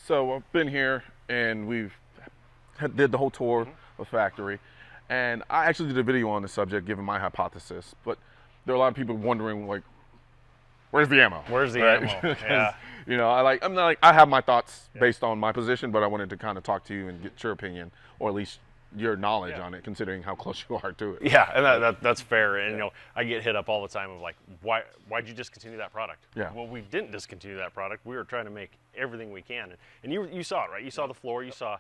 So I've been here, and did the whole tour of the factory, and I actually did a video on the subject, giving my hypothesis. But there are a lot of people wondering, like, where's the ammo? Where's the right? ammo? Yeah. You know, I have my thoughts based on my position, but I wanted to kind of talk to you and get your opinion, or at least your knowledge on it, considering how close you are to it. Yeah, and that's fair. And you know, I get hit up all the time of like, why'd you discontinue that product? Yeah. Well, we didn't discontinue that product. We were trying to make everything we can, and you saw it, right? You saw the floor. You saw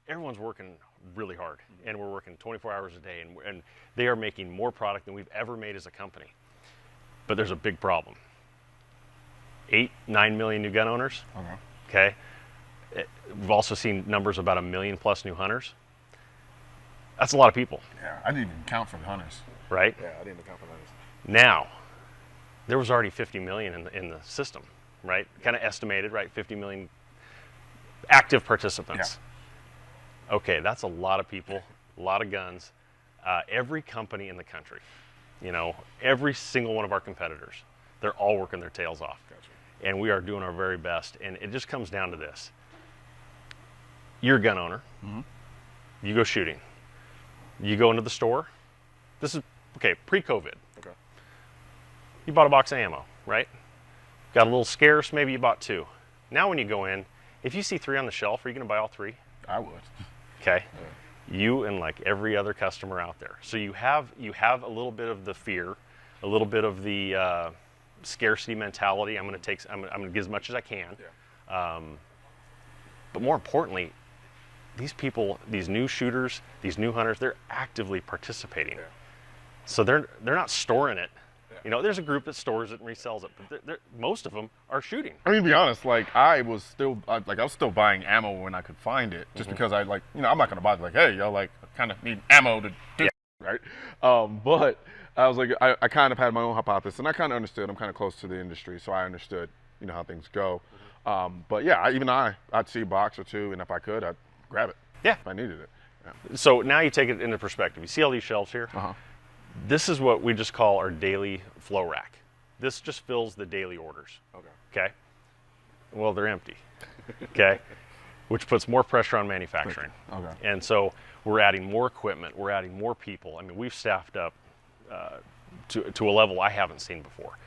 everyone's working really hard, and we're working 24 hours a day, and they are making more product than we've ever made as a company. But there's a big problem. 8-9 million new gun owners. Okay. We've also seen numbers about 1 million plus new hunters. That's a lot of people. Yeah, I didn't even count for the hunters. Right? Yeah, I didn't even count for the hunters. Now, there was already 50 million in the system, right? Kind of estimated, right? 50 million active participants. Yeah. Okay, that's a lot of people, a lot of guns. Every company in the country, you know, every single one of our competitors, they're all working their tails off. Gotcha. And we are doing our very best. And it just comes down to this. You're a gun owner. You go shooting. You go into the store. This is, okay, pre-COVID. Okay. You bought a box of ammo, right? Got a little scarce, maybe you bought 2. Now when you go in, if you see 3 on the shelf, are you going to buy all 3? I would. Okay. Yeah. You and like every other customer out there. So you have a little bit of the fear, a little bit of the scarcity mentality. I'm going to get as much as I can. Yeah. But more importantly, these people, these new shooters, these new hunters, they're actively participating. Yeah. So they're not storing it. Yeah. You know, there's a group that stores it and resells it, but most of them are shooting. I mean, to be honest, like I was still buying ammo when I could find it, just because I'm not going to buy it like, hey, y'all, like, I kind of need ammo to do right? But I was like, I kind of had my own hypothesis, and I kind of understood. I'm kind of close to the industry, so I understood, you know, how things go. But yeah, I'd see a box or 2, and if I could, I'd grab it. Yeah. If I needed it. Yeah. So now you take it into perspective. You see all these shelves here? This is what we just call our daily flow rack. This just fills the daily orders. Okay? Well, they're empty. Okay? Which puts more pressure on manufacturing. Okay. And so we're adding more equipment. We're adding more people. I mean, we've staffed up to a level I haven't seen before.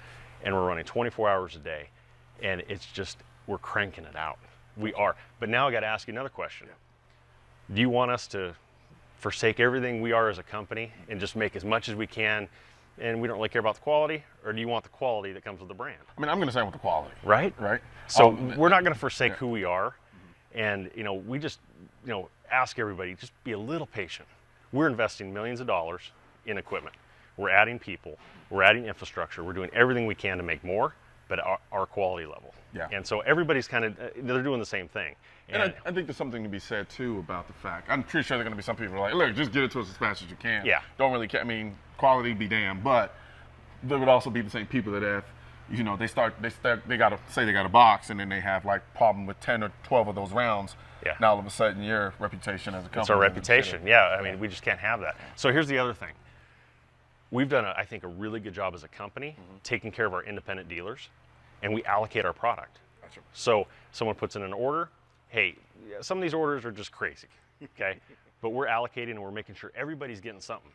And we're running 24 hours a day. And it's just, we're cranking it out. We are. But now I got to ask you another question. Do you want us to forsake everything we are as a company and just make as much as we can, and we don't really care about the quality? Or do you want the quality that comes with the brand? I mean, I'm going to say with the quality. Right? Right. So we're not going to forsake who we are. And, you know, we just, you know, ask everybody, just be a little patient. We're investing millions of dollars in equipment. We're adding people. We're adding infrastructure. We're doing everything we can to make more, but our quality level. Yeah. And so everybody's kind of, they're doing the same thing. And I think there's something to be said, too, about the fact, I'm pretty sure there are going to be some people who are like, look, just get it to us as fast as you can. Yeah. Don't really care. I mean, quality be damned. But there would also be the same people that have, you know, they got to say they got a box, and then they have, like, problem with 10 or 12 of those rounds. Yeah. Now, all of a sudden, your reputation as a company. It's our reputation. Yeah. I mean, we just can't have that. So here's the other thing. We've done, I think, a really good job as a company taking care of our independent dealers, and we allocate our product. Gotcha. So someone puts in an order. Hey, some of these orders are just crazy, okay? But we're allocating and we're making sure everybody's getting something,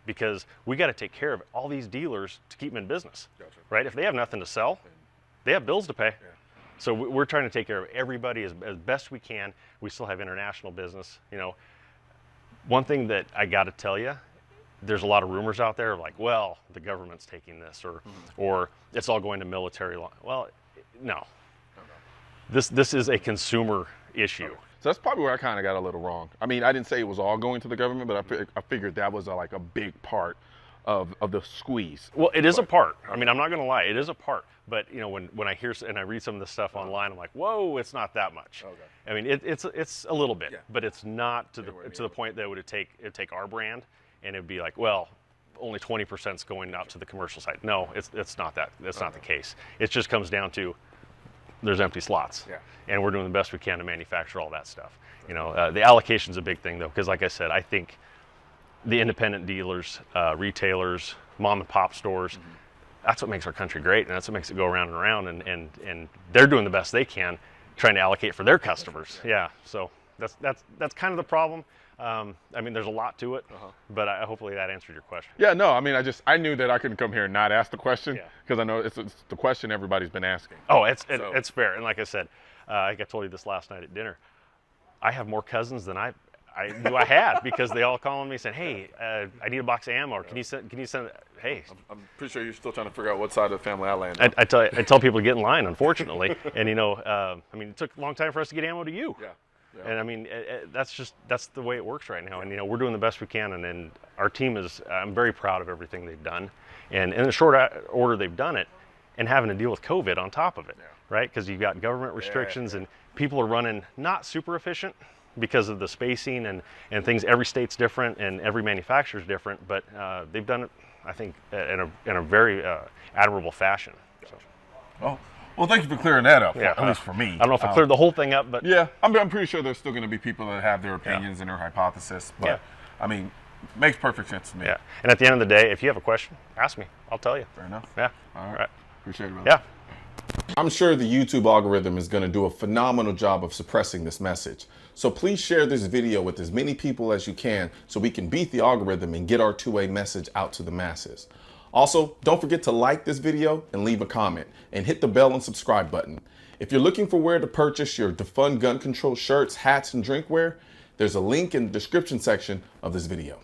because we got to take care of all these dealers to keep them in business, right? If they have nothing to sell, they have bills to pay. Yeah. So we're trying to take care of everybody as best we can. We still have international business. You know, one thing that I got to tell you, there's a lot of rumors out there like, well, the government's taking this, or it's all going to military law. Well, no. This is a consumer issue. Okay. So that's probably where I kind of got a little wrong. I mean, I didn't say it was all going to the government, but I figured that was like a big part of the squeeze. Well, it is a part. I mean, I'm not going to lie, it is a part. But you know, when I hear and I read some of this stuff online, I'm like, whoa, it's not that much. Okay. I mean, it's a little bit, but it's not to the point that it'd take our brand and it'd be like, well, only 20% is going out to the commercial side. No, it's not that. That's not the case. It just comes down to there's empty slots, and we're doing the best we can to manufacture all that stuff. You know, the allocation's a big thing though, because like I said, I think the independent dealers, retailers, mom and pop stores, that's what makes our country great, and that's what makes it go around and around. And they're doing the best they can, trying to allocate for their customers. Yeah, so that's kind of the problem. I mean, there's a lot to it, but hopefully that answered your question. Yeah, no, I mean, I knew that I couldn't come here and not ask the question, Yeah. because I know it's the question everybody's been asking. Oh, it's fair. And like I said, I told you this last night at dinner. I have more cousins than I knew I had, because they all calling me saying, "Hey, I need a box of ammo. Or can you send? Hey." I'm pretty sure you're still trying to figure out what side of the family I land on. I tell people to get in line, unfortunately, and I mean, it took a long time for us to get ammo to you. Yeah. Yeah. And I mean, that's the way it works right now. And we're doing the best we can, and our team is. I'm very proud of everything they've done, and in a short order they've done it, and having to deal with COVID on top of it, right? Because you've got government restrictions, and people are running not super efficient because of the spacing and things. Every state's different, and every manufacturer's different, but they've done it, I think, in a very admirable fashion. So. Well, thank you for clearing that up, Yeah, at least for me. I don't know if I cleared the whole thing up, but Yeah, I'm pretty sure there's still going to be people that have their opinions and their hypothesis, but I mean, makes perfect sense to me. yeah. And at the end of the day, if you have a question, ask me. I'll tell you. Fair enough. Yeah. All right. Appreciate it, brother. Yeah. I'm sure the YouTube algorithm is going to do a phenomenal job of suppressing this message. So please share this video with as many people as you can so we can beat the algorithm and get our two-way message out to the masses. Also, don't forget to like this video and leave a comment, and hit the bell and subscribe button. If you're looking for where to purchase your Defund Gun Control shirts, hats, and drinkware, there's a link in the description section of this video.